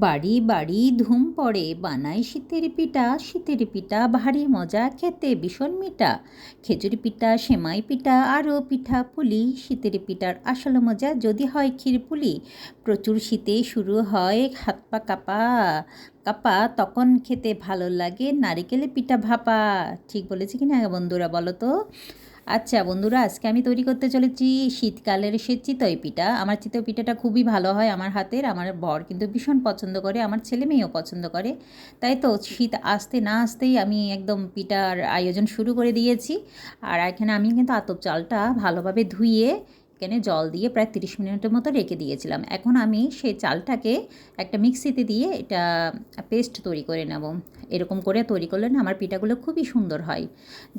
বাড়ি বাড়ি ধুম পড়ে বানাই শীতের পিঠা ভারী মজা খেতে ভীষণ মিঠা। খেজুরি পিঠা, সেমাই পিঠা, আরও পিঠা পুলি। শীতের পিঠার আসল মজা যদি হয় ক্ষীর পুলি। প্রচুর শীতে শুরু হয় হাত পা কাঁপা কাঁপা, তখন খেতে ভালো লাগে নারিকেলের পিঠা ভাপা। ঠিক বলেছি কিনা বন্ধুরা, বলো তো? আচ্ছা বন্ধুরা, আজকে আমি তৈরি করতে চলেছি শীতকালের সে চিতই পিঠা। আমার চিতই পিঠাটা খুবই ভালো হয় আমার হাতের। আমার বর কিন্তু ভীষণ পছন্দ করে, আমার ছেলে মেয়েও পছন্দ করে। তাই তো শীত আসতে না আসতেই আমি একদম পিঠার আয়োজন শুরু করে দিয়েছি। আর এখানে আমি কিন্তু আতপ চালটা ভালোভাবে ধুয়ে এখানে জল দিয়ে প্রায় 30 মিনিটের মতো রেখে দিয়েছিলাম। এখন আমি সেই চালটাকে একটা মিক্সিতে দিয়ে এটা পেস্ট তৈরি করে নেব। এরকম করে তৈরি করলে না আমার পিঠাগুলো খুবই সুন্দর হয়।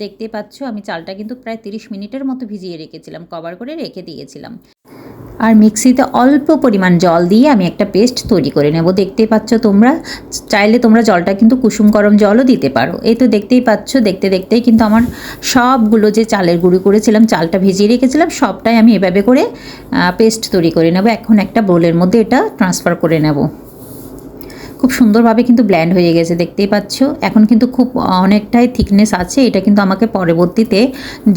দেখতে পাচ্ছ আমি চালটা কিন্তু প্রায় 30 মিনিটের মতো ভিজিয়ে রেখেছিলাম, কভার করে রেখে দিয়েছিলাম। আর মিক্সিতে অল্প পরিমাণ জল দিয়ে আমি একটা পেস্ট তৈরি করে নেব। দেখতেই পাচ্ছ তোমরা, চাইলে তোমরা জলটা কিন্তু কুসুম গরম জলও দিতে পারো। এই তো দেখতেই পাচ্ছ, দেখতে দেখতেই কিন্তু আমার সবগুলো যে চালের গুঁড়ি করেছিলাম, চালটা ভিজিয়ে রেখেছিলাম, সবটাই আমি এভাবে করে পেস্ট তৈরি করে নেব। এখন একটা বোলের মধ্যে এটা ট্রান্সফার করে নেব। খুব সুন্দরভাবে কিন্তু ব্ল্যান্ড হয়ে গেছে, দেখতেই পাচ্ছ। এখন কিন্তু খুব অনেকটাই থিকনেস আছে। এটা কিন্তু আমাকে পরবর্তীতে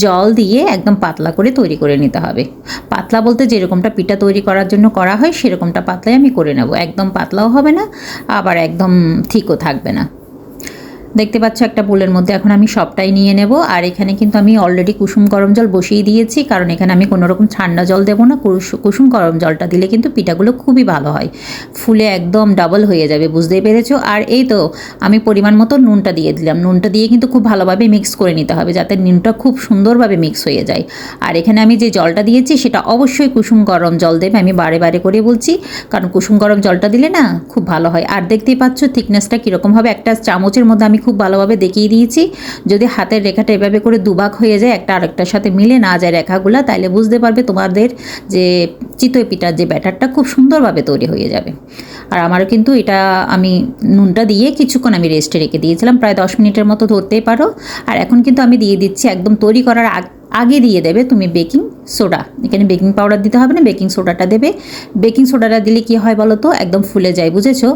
জল দিয়ে একদম পাতলা করে তৈরি করে নিতে হবে। পাতলা বলতে যেরকমটা পিঠা তৈরি করার জন্য করা হয় সেরকমটা পাতলাই আমি করে নেব। একদম পাতলাও হবে না, আবার একদম থিকও থাকবে না। দেখতে পাচ্ছ একটা বোলের মধ্যে এখন আমি সবটাই নিয়ে নেব। আর এখানে কিন্তু আমি অলরেডি কুসুম গরম জল বসিয়ে দিয়েছি, কারণ এখানে আমি কোনো রকম ঠান্ডা জল দেবো না। কুসুম গরম জলটা দিলে কিন্তু পিঠাগুলো খুবই ভালো হয়, ফুলে একদম ডাবল হয়ে যাবে, বুঝতেই পেরেছো? আর এই তো আমি পরিমাণ মতো নুনটা দিয়ে দিলাম। নুনটা দিয়ে কিন্তু খুব ভালোভাবে মিক্স করে নিতে হবে, যাতে নুনটা খুব সুন্দরভাবে মিক্স হয়ে যায়। আর এখানে আমি যে জলটা দিয়েছি সেটা অবশ্যই কুসুম গরম জল দেবে, আমি বারে বারে করে বলছি, কারণ কুসুম গরম জলটা দিলে না খুব ভালো হয়। আর দেখতেই পাচ্ছ থিকনেসটা কীরকম হবে। একটা চামচের মধ্যে আমি খুব ভালোভাবে দেখিয়ে দিয়েছি। যদি হাতের রেখাটা এভাবে করে দুভাগ হয়ে যায়, একটা আরেকটার সাথে মিলে না যায় রেখাগুলো, তাহলে বুঝতে পারবে তোমাদের যে চিতই পিঠার যে ব্যাটারটা খুব সুন্দরভাবে তৈরি হয়ে যাবে। আর আমারও কিন্তু এটা আমি নুনটা দিয়ে কিছুক্ষণ আমি রেস্টে রেখে দিয়েছিলাম, প্রায় 10 মিনিটের মতো ধরতেই পারো। আর এখন কিন্তু আমি দিয়ে দিচ্ছি, একদম তৈরি করার আগে দিয়ে দেবে তুমি বেকিং সোডা। এখানে বেকিং পাউডার দিতে হবে না, বেকিং সোডাটা দেবে। বেকিং সোডাটা দিলে কি হয় বলো তো, একদম ফুলে যায়, বুঝেছো?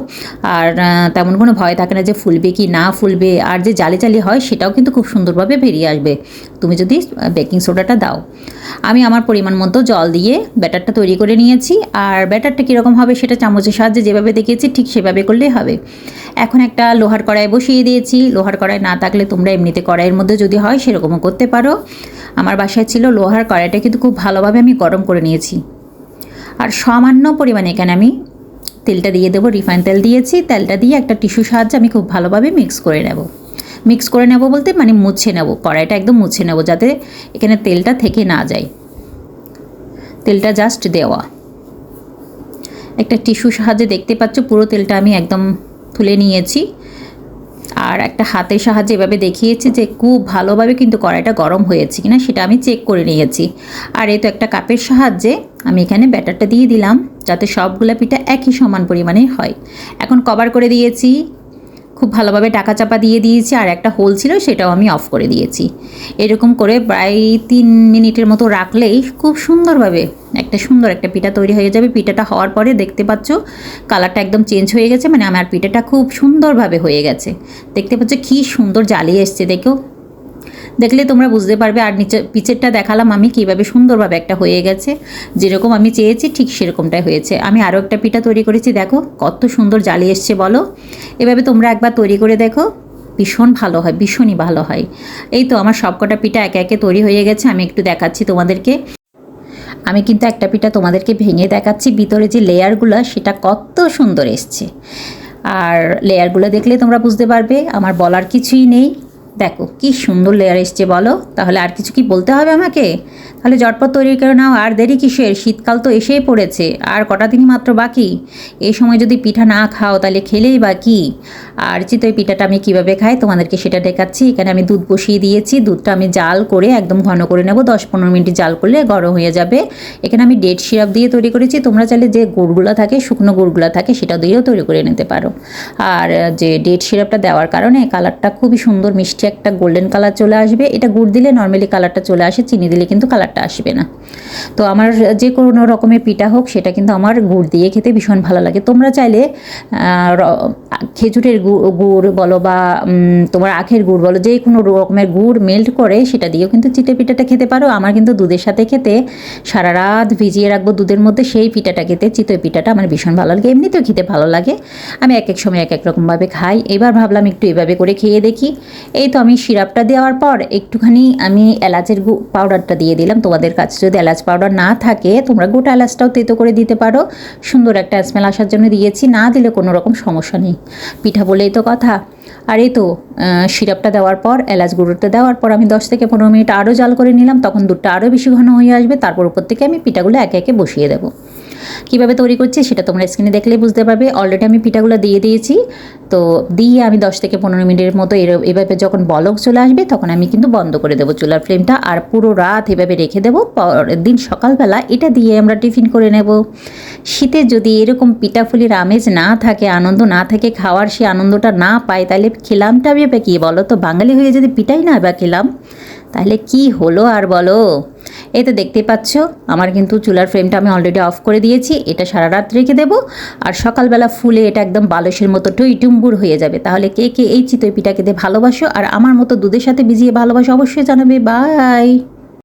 আর তেমন কোনো ভয় থাকে না যে ফুলবে কি না ফুলবে। আর যে জালি জালি হয় সেটাও কিন্তু খুব সুন্দরভাবে বেরিয়ে আসবে তুমি যদি বেকিং সোডাটা দাও। আমি আমার পরিমাণ মতো জল দিয়ে ব্যাটারটা তৈরি করে নিয়েছি। আর ব্যাটারটা কীরকম হবে সেটা চামচের সাহায্যে যেভাবে দেখিয়েছি ঠিক সেভাবে করলেই হবে। এখন একটা লোহার কড়াই বসিয়ে দিয়েছি। লোহার কড়াই না থাকলে তোমরা এমনিতে কড়াইয়ের মধ্যে যদি হয় সেরকমও করতে পারো। আমার বাসায় ছিল লোহার কড়াইটা, কিন্তু খুব ভালোভাবে আমি গরম করে নিয়েছি। আর সামান্য পরিমাণে এখানে আমি তেলটা দিয়ে দেবো, রিফাইন তেল দিয়েছি। তেলটা দিয়ে একটা টিস্যুর সাহায্যে আমি খুব ভালোভাবে মিক্স করে নেব। মিক্স করে নেব বলতে মানে মুছে নেব, কড়াইটা একদম মুছে নেব, যাতে এখানে তেলটা থেকে না যায়। তেলটা জাস্ট দেওয়া একটা টিস্যুর সাহায্যে, দেখতে পাচ্ছ পুরো তেলটা আমি একদম তুলে নিয়েছি। আর একটা হাতের সাহায্যে এভাবে দেখিয়েছি যে খুব ভালোভাবে কিন্তু কড়াইটা গরম হয়েছে কিনা সেটা আমি চেক করে নিয়েছি। আর এই তো একটা কাপের সাহায্যে আমি এখানে ব্যাটারটা দিয়ে দিলাম, যাতে সবগুলা পিঠা একই সমান পরিমাণে হয়। এখন কভার করে দিয়েছি, খুব ভালোভাবে ঢাকা চাপা দিয়ে দিয়েছি। আর একটা হোল ছিল সেটাও আমি অফ করে দিয়েছি। এরকম করে প্রায় 3 মিনিটের মতো রাখলেই খুব সুন্দরভাবে সুন্দর একটা পিঠা তৈরি হয়ে যাবে। পিঠাটা হওয়ার পরে দেখতে পাচ্ছ কালারটা একদম চেঞ্জ হয়ে গেছে, মানে আমার পিঠাটা খুব সুন্দরভাবে হয়ে গেছে। দেখতে পাচ্ছ কী সুন্দর জ্বালিয়ে এসছে, দেখলে তোমরা বুঝতে পারবে। আর পিচেরটা দেখালাম আমি কীভাবে সুন্দরভাবে একটা হয়ে গেছে, যেরকম আমি চেয়েছি ঠিক সেরকমটাই হয়েছে। আমি আরও একটা পিঠা তৈরি করেছি, দেখো কত সুন্দর জ্বালিয়ে এসছে বলো। এভাবে তোমরা একবার তৈরি করে দেখো, ভীষণ ভালো হয়, ভীষণই ভালো হয়। এই তো আমার সবকটা পিঠা একে একে তৈরি হয়ে গেছে। আমি একটু দেখাচ্ছি তোমাদেরকে। আমি কিন্তু একটা পিঠা তোমাদেরকে ভেঙে দেখাচ্ছি, ভিতরে যে লেয়ারগুলো সেটা কত সুন্দর এসছে। আর লেয়ারগুলো দেখলে তোমরা বুঝতে পারবে, আমার বলার কিছুই নেই। দেখো কি সুন্দর লেয়ার এসছে বলো। তাহলে আর কিছু কি বলতে হবে আমাকে? তাহলে ঝটপট তৈরি করে নাও, আর দেরি কিসের? শীতকাল তো এসেই পড়েছে, আর কটা দিনই মাত্র বাকি। এই সময় যদি পিঠা না খাও তাহলে খেলেই বা কী? আর চিতই পিঠাটা আমি কীভাবে খাই তোমাদেরকে সেটা দেখাচ্ছি। এখানে আমি দুধ বসিয়ে দিয়েছি, দুধটা আমি জাল করে একদম ঘন করে নেব। 10-15 মিনিট জাল করলে গরম হয়ে যাবে। এখানে আমি ডেট সিরাপ দিয়ে তৈরি করেছি, তোমরা চাইলে যে গুড়গুলো থাকে, শুকনো গুড়গুলো থাকে, সেটা দিয়েও তৈরি করে নিতে পারো। আর যে ডেট সিরাপটা দেওয়ার কারণে কালারটা খুবই সুন্দর মিষ্টি মিষ্টি একটা গোল্ডেন কালার চলে আসবে। এটা গুড় দিলে নর্মালি কালারটা চলে আসে, চিনি দিলে কিন্তু কালারটা আসবে না। তো আমার যে কোনো রকমের পিঠা হোক সেটা কিন্তু আমার গুড় দিয়ে খেতে ভীষণ ভালো লাগে। তোমরা চাইলে খেজুরের গুড় বলো বা তোমার আখের গুড় বলো, যে কোনো রকমের গুড় মেল্ট করে সেটা দিয়েও কিন্তু চিতই পিঠাটা খেতে পারো। আমার কিন্তু দুধের সাথে খেতে, সারা রাত ভিজিয়ে রাখবো দুধের মধ্যে, সেই পিঠাটা খেতে, চিতই পিঠাটা আমার ভীষণ ভালো লাগে। এমনিতেও খেতে ভালো লাগে, আমি এক এক সময় এক এক রকমভাবে খাই। এবার ভাবলাম একটু এভাবে করে খেয়ে দেখি। এই তো আমি সিরাপটা দেওয়ার পর একটুখানি আমি এলাচের পাউডারটা দিয়ে দিলাম। তোমাদের কাছে যদি এলাচ পাউডার না থাকে তোমরা গোটা এলাচটাও তেতো করে দিতে পারো, সুন্দর একটা স্মেল আসার জন্য দিয়েছি, না দিলে কোনো রকম সমস্যা নেই, পিঠা বলেই তো কথা। আর এই তো সিরাপটা দেওয়ার পর, এলাচ গুঁড়োটা দেওয়ার পর আমি 10 থেকে 15 মিনিট আরও জাল করে নিলাম, তখন দুধটা আরও বেশি ঘন হয়ে আসবে। তারপর উপর থেকে আমি পিঠাগুলো একে একে বসিয়ে দেবো। কীভাবে তৈরি করছি সেটা তোমরা স্ক্রিনে দেখলেই বুঝতে পারবে। অলরেডি আমি পিঠাগুলো দিয়ে দিয়েছি, তো দিয়ে আমি 10 থেকে 15 মিনিটের মতো এভাবে যখন বলক চলে আসবে তখন আমি কিন্তু বন্ধ করে দেবো চুলার ফ্লেমটা, আর পুরো রাত এভাবে রেখে দেবো। পরের দিন সকালবেলা এটা দিয়ে আমরা টিফিন করে নেব। শীতে যদি এরকম পিঠাফুলির আমেজ না থাকে, আনন্দ না থাকে, খাওয়ার সে আনন্দটা না পাই, তাহলে খেলামটা ভেবে কী বলো তো? বাঙালি হয়ে যদি পিঠাই না বা খেলাম তাহলে কি হলো আর বলো। এই তো দেখতেই পাচ্ছ আমার কিন্তু চুলার ফ্লেমটা আমি অলরেডি অফ করে দিয়েছি। এটা সারা রাত রেখে দেবো, আর সকালবেলা ফুলে এটা একদম বালসের মতো টইটুম্বুর হয়ে যাবে। তাহলে কে কে এই চিতই পিঠা খেতে ভালোবাসো আর আমার মতো দুধের সাথে ভিজিয়ে ভালোবাসো অবশ্যই জানাবে। বাই।